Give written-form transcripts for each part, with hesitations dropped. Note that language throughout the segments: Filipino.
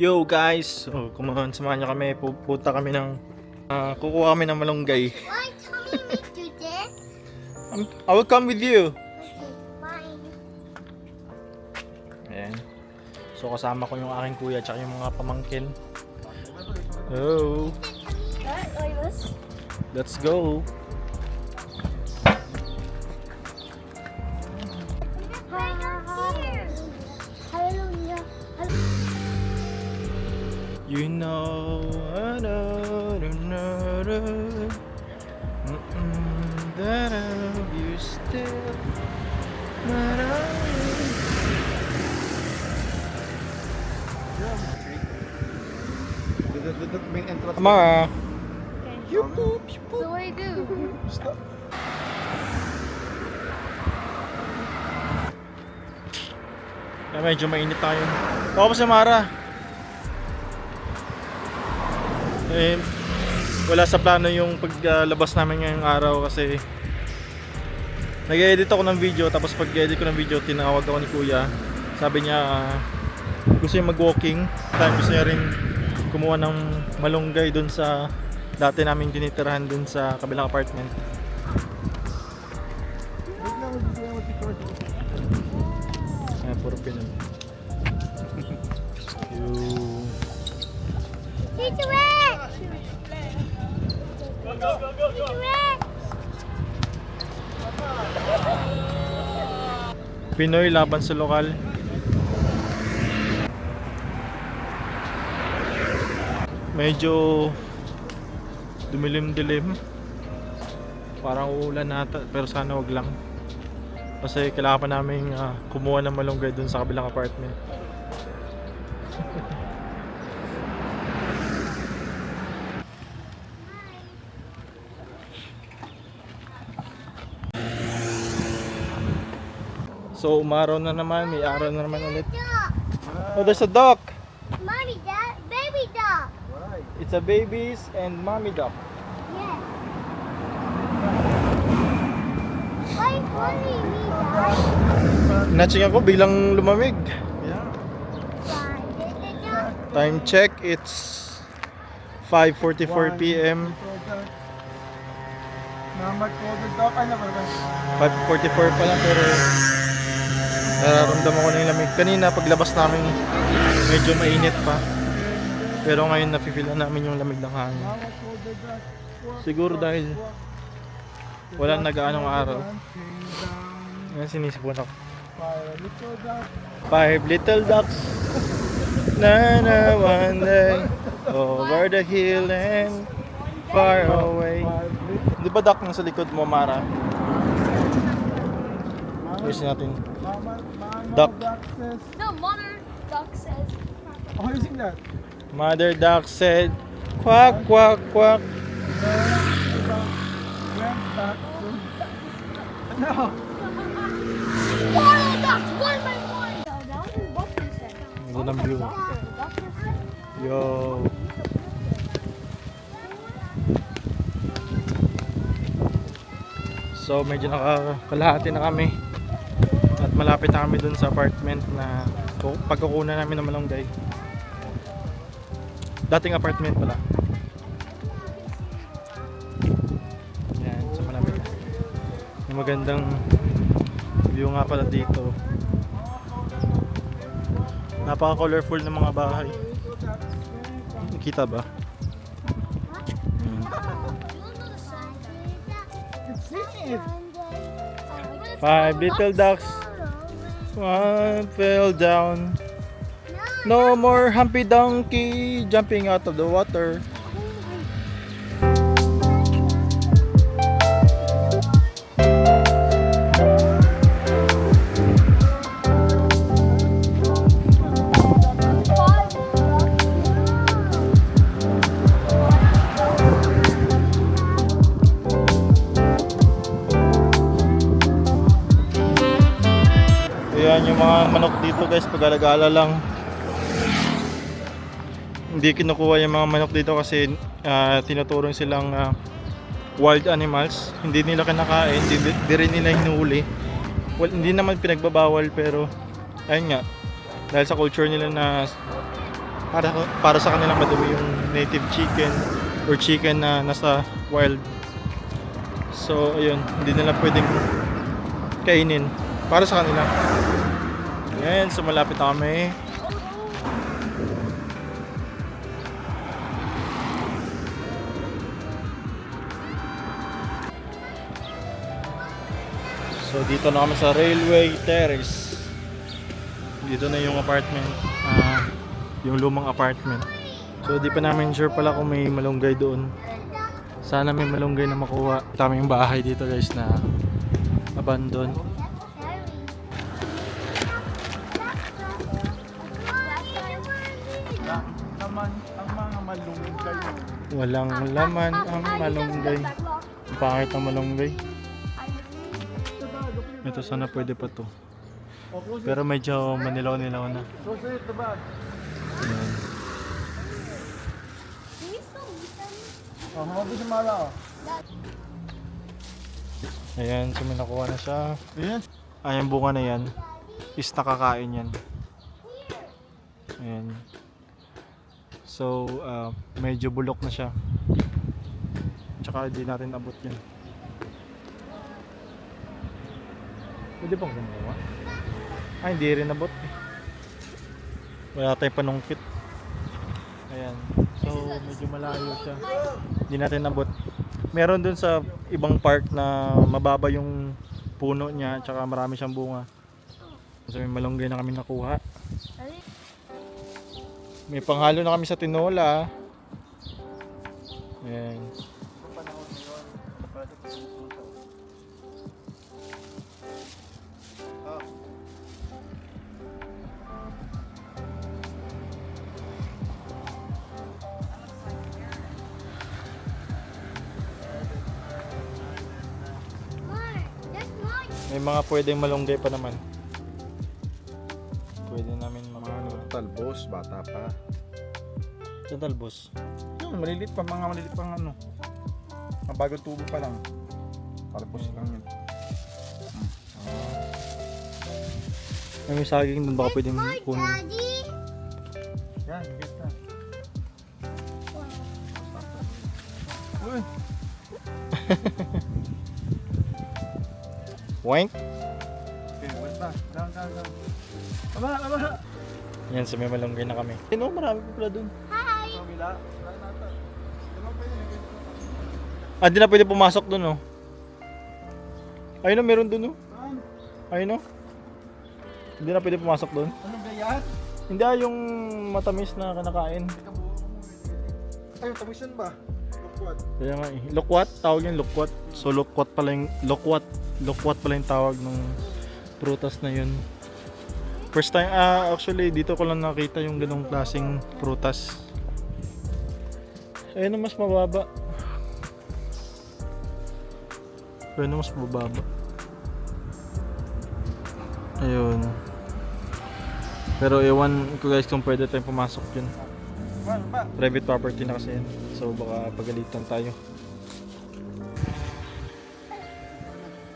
Yo guys, samahan nyo kami, pupunta kami ng kukuha kami ng malunggay. Why Tommy make you this? I will come with you. Okay, fine. Ayan. So kasama ko yung aking kuya at yung mga pamangkin. Oh, That like this? let's go. Hallelujah. You know, that I love you still. The main entrance. Ama, So what do you do? Stop. medyo mainit tayo. Ako pa si Mara. Wala sa plano yung paglabas namin ngayong araw kasi nag-edit ako ng video, tapos pag-edit ko ng video tinawag ako ni kuya. Sabi niya gusto niya mag-walking, gusto niya rin kumuha ng malunggay dun sa dati namin tinitirahan dun sa kabilang apartment. Ayan, puro Pinoy. Yung Teacher Rick! Teacher Rick! Pinoy laban sa lokal. Medyo dumilim-dilim. Parang uulan nata, pero sana wag lang. Kasi kailangan pa namin kumuha ng malunggay dun sa kabilang apartment. So umaraw na naman, may araw na naman ulit. Duck! Oh, there's a duck! Mommy, Dad, baby duck! Right. It's a babies and mommy duck. Yes. Why funny me, Dad? Natching ako bilang lumamig. Yeah. Why did the duck? Time check, it's 5:44 p.m. Mama called the dog. Ay, naman. 5:44 pa lang pero nararamdaman ko na yung lamig. Kanina paglabas namin medyo mainit pa. Pero ngayon nafe-feel na namin yung lamig ng hangin. Mama called the dog. Siguro dahil walang nag-aanong araw. Ngayon sinisipon ako. Little dog. 5 little ducks na one day over the hill and far away. Di ba duck nang sa likod mo, Mara? Ayusin natin. Mama Duck. says. No, mother duck says. Oh, how you sing that? Mother duck said, quack, quack, quack. Grand duck. No. Wild ducks, one by one! That was what Buffy said. Ang ganda ng view. Yo. So medyo nakakalahati na kami. At malapit na kami dun sa apartment na pagkukunan namin ng malunggay. Dating apartment pala. Yan, so malapit na. Yung magandang view nga pala dito. Napaka-colorful ng mga bahay. Nakita ba? Sing it. 5 little ducks, one fell down. No more Humpy Dumpty jumping out of the water. Ayan yung mga manok dito guys, pag-alagala lang. Hindi kinukuha yung mga manok dito kasi tinuturong silang wild animals. Hindi nila kinakain, hindi rin nila hinuhuli. Well, hindi naman pinagbabawal pero ayun nga, dahil sa culture nila na para sa kanilang madumi yung native chicken or chicken na nasa wild. So ayun, hindi nila pwedeng kainin para sa kanila. Ayan, so malapit na kami. So dito na kami sa Railway Terrace. Dito na yung apartment, yung lumang apartment. So di pa namin sure pala kung may malunggay doon. Sana may malunggay na makuha. Tama yung bahay dito guys na abandon. Naman ang mga malunggay. Walang laman ang malunggay. Ang pangit ng malunggay. Ito sana pwede pa to. Pero medyo manilaw-nilaw na. So say the bag. Ayan. Oh, hawabi sa mala oh. Ayan, so may nakuha na siya. Ayan. Ay, yung bunga na yan is nakakain yan. Ayan. So, medyo bulok na siya. Tsaka hindi natin abot yan. Pwede bang gumawa? Ay, hindi rin abot eh. Wala tayong panungkit. Ayan. So, medyo malayo siya. Hindi natin abot. Meron dun sa ibang part na mababa yung puno niya, tsaka marami siyang bunga. So, may malunggay na kami nakuha. May panghalo na kami sa tinola. Ayan. May mga pwedeng malunggay pa naman. Pwede namin Talbos, bata pa. sa talbos. Yung maliliit pa, mga maliliit pang ano. Mga bagong tubo pa lang. Talbos lang yun. May saging dun, baka pwedeng kunin. Yan, get na. Uy! Wank! Okay, wait na. Down, down, down. Baba, baba! Yan, so may malunggay na kami. Ano, marami pa pala dun. Kabila. Wala na ito. Ano pa yun? Ah, di na pwede pumasok dun, oh. Ayun, oh, meron dun, oh. Saan? Ayun, oh. Hindi na pwede pumasok dun. Anong gayat? Hindi, yung matamis na kinakain. Ay, tawisan ba? Lokwat. Kaya nga eh. Lokwat, tawag yung lokwat. So lokwat pala yung, lokwat pala yung tawag ng prutas na yun. First time, actually dito ko lang nakita yung ganong klaseng prutas. Ayun na mas mababa. Ayun na mas mababa. Ayun. Pero ewan ko guys kung pwede tayong pumasok yun. Ba? Private property na kasi yan. So baka pagalitan tayo.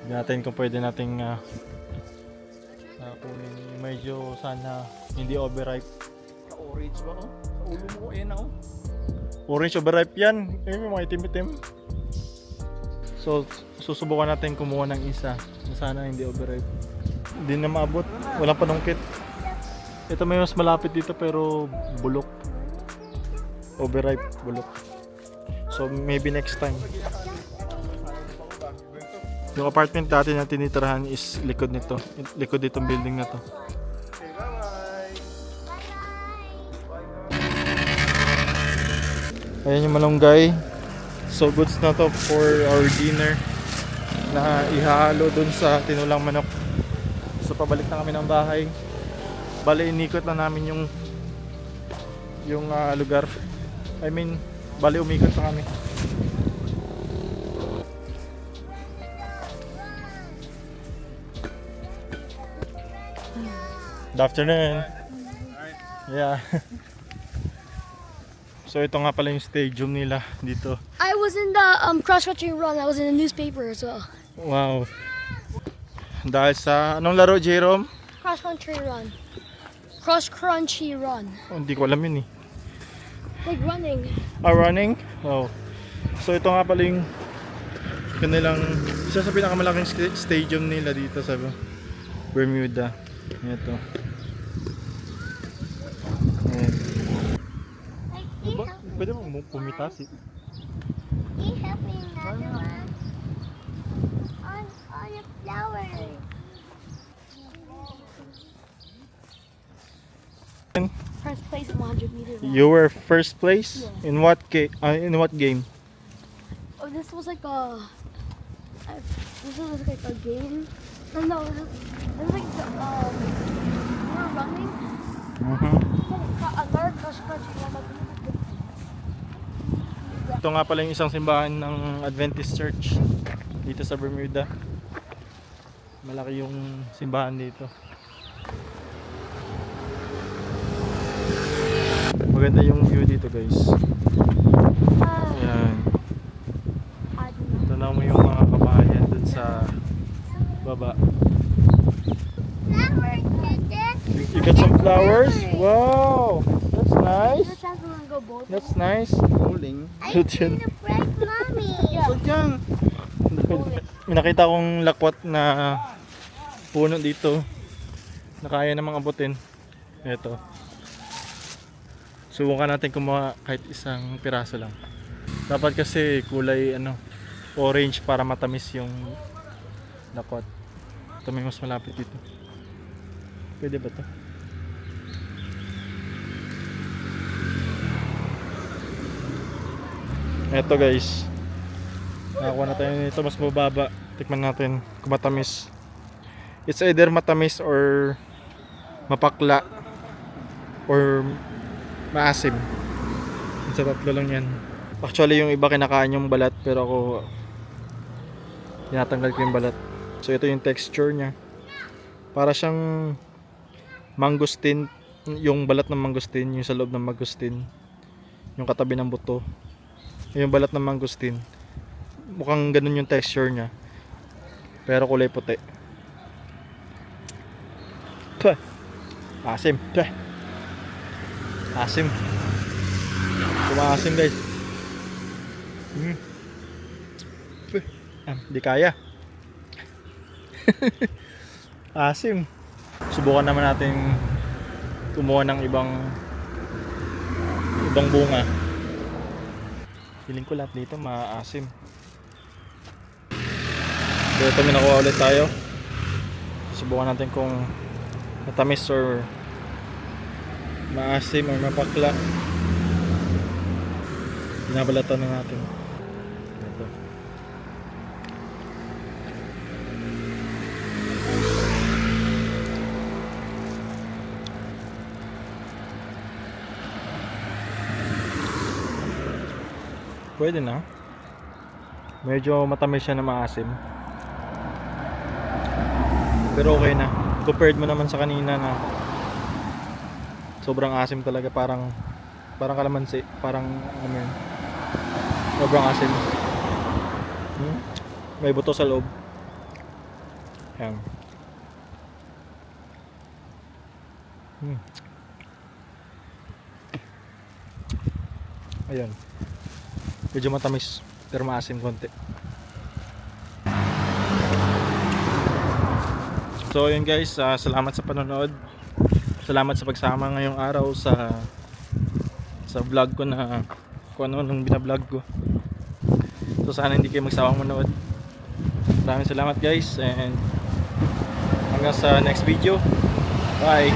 Hindi natin kung pwede nating kunin. Medyo sana hindi overripe. Ka-orange ba ko? Sa ulo mo ko, na oh. Orange overripe yan. Ayun yung mga itim-itim. So susubukan natin kumuha ng isa. Sana hindi overripe. Hindi na maabot. Walang panungkit. Ito may mas malapit dito pero bulok. Overripe, bulok. So maybe next time. Yung apartment dati na tinitirahan is likod nito. Likod ditong building na to. Okay, bye-bye! Ayan yung malunggay. So goods na to for our dinner. Na ihahalo dun sa tinulang manok. So pabalik na kami ng bahay. Bale inikot na namin yung lugar. I mean, bale umikot na kami. Good afternoon. Yeah. So ito nga pala yung stadium nila dito. I was in the cross-country run. I was in the newspaper as well. Wow. Dahil sa anong laro, Jerome? Cross-country run. Cross-crunchy run. Oh, hindi ko alam yun eh. Like running. Running? Oh. So ito nga pala yung kanilang isa sa pinakamalaking stadium nila dito sa Bermuda. Ito. Ayan. Like, Pwede mo pumitas eh. can you help me another one? On the flower. First place in 100 meters. You were first place in what game? Oh, this was like this was like a game. No, this was like we were running. Another cross country one. Ito nga pala yung isang simbahan ng Adventist Church dito sa Bermuda. Malaki yung simbahan dito. Maganda yung view dito, guys. Ayan. Tanaw mo yung mga kabahayan dun sa baba. Flowers, You got some flowers? Wow! That's nice. That's nice. Huling. I see the bright mommy. So dyan. May nakita akong lakwat na puno dito na kaya namang abutin. Ito. Subukan natin kumuha kahit isang piraso lang. Dapat kasi kulay orange para matamis yung lakwat. Ito may mas malapit dito. Pwede ba to? Eto guys. Nakakuha na tayo nito mas mababa. Tikman natin kung matamis. It's either matamis or mapakla or maasim. Sa tatlo lang yan. Actually yung iba kinakain yung balat pero ako tinatanggal ko yung balat. So ito yung texture nya. Para siyang mangosteen, yung balat ng mangosteen, yung sa loob ng mangosteen, yung katabi ng buto. Yung balat ng mangosteen. Mukhang ganun yung texture nya. Pero kulay puti. Tuh. Asim. Tuh. Asim. Kumaasim guys. Di kaya. Asim. Subukan naman natin kumuha ng ibang bunga. Feeling ko lahat dito maasim. So ito minakuha ulit tayo. Subukan natin kung matamis or maasim or mapakla. Binabalatan na natin. Ito. Pwede na. Medyo matamis siya na maasim. Pero okay na. Compared mo naman sa kanina na sobrang asim talaga, parang kalamansi, parang ano yun. Sobrang asim. May buto sa loob. Ayan. Ayan. Medyo matamis pero maasim konti. So yun guys, salamat sa panonood. Salamat sa pagsama ngayong araw sa vlog ko na kung ano nung binablog ko. So sana hindi kayo magsawang manood. Maraming salamat guys and hanggang sa next video. Bye!